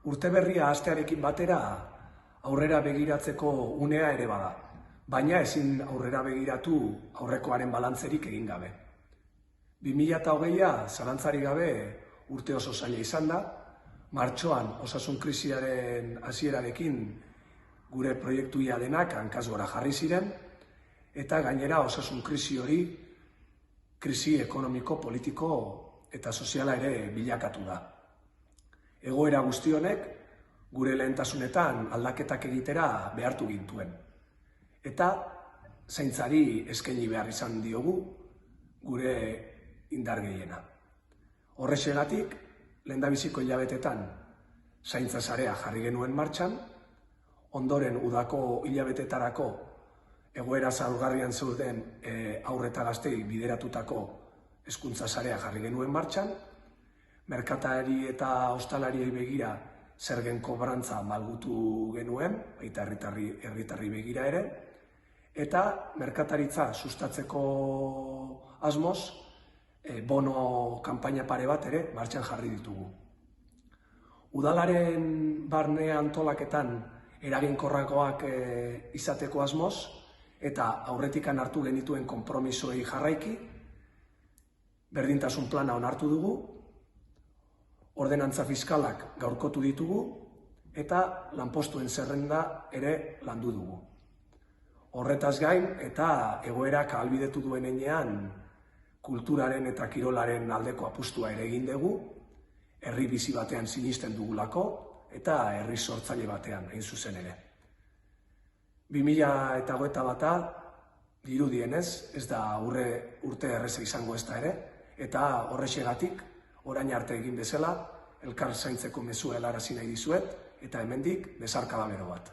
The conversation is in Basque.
Urte berria hastearekin batera aurrera begiratzeko unea ere bada, baina ezin aurrera begiratu aurrekoaren balantzerik egin gabe. 2020a zalantzarik gabe urte oso zaila izan da, martxoan osasun krisiaren hasierarekin gure proiektuia denak hankaz gora jarri ziren, eta gainera osasun krisi hori krisi ekonomiko, politiko eta soziala ere bilakatu da. Egoera guzti honek gure lehentasunetan aldaketak egitera behartu gintuen. Eta zaintzari eskaini behar izan diogu gure indar gehiena. Horrexegatik, lehendabiziko hilabetetan zaintza sarea jarri genuen martxan, ondoren udako hilabetetarako egoera zaurgarrian zeuden haur eta gazteei bideratutako hezkuntza sarea jarri genuen martxan, merkatari eta ostalariei begira zergen kobrantza malgutu genuen, baita herritarri begira ere, eta merkataritza sustatzeko asmoz, bono kanpaina pare bat ere martxan jarri ditugu. Udalaren barne antolaketan eraginkorragoak izateko asmoz, eta aurretikan hartu genituen konpromisoei jarraiki, berdintasun plana onartu dugu, ordenantza fiskalak gaurkotu ditugu, eta lanpostuen zerrenda ere landu dugu. Horretaz gain, eta egoerak ahalbidetu duen heinean, kulturaren eta kirolaren aldeko apustua ere egin dugu, herri bizi batean sinisten dugulako, eta herri sortzaile batean, hain zuzen ere. 2021a, dirudienez, ez da urte erreza izango ez da ere, eta horrexegatik, orain arte egin bezala, elkar zaintzeko mezua helarazi nahi dizuet, eta hemendik besarkada bero bat.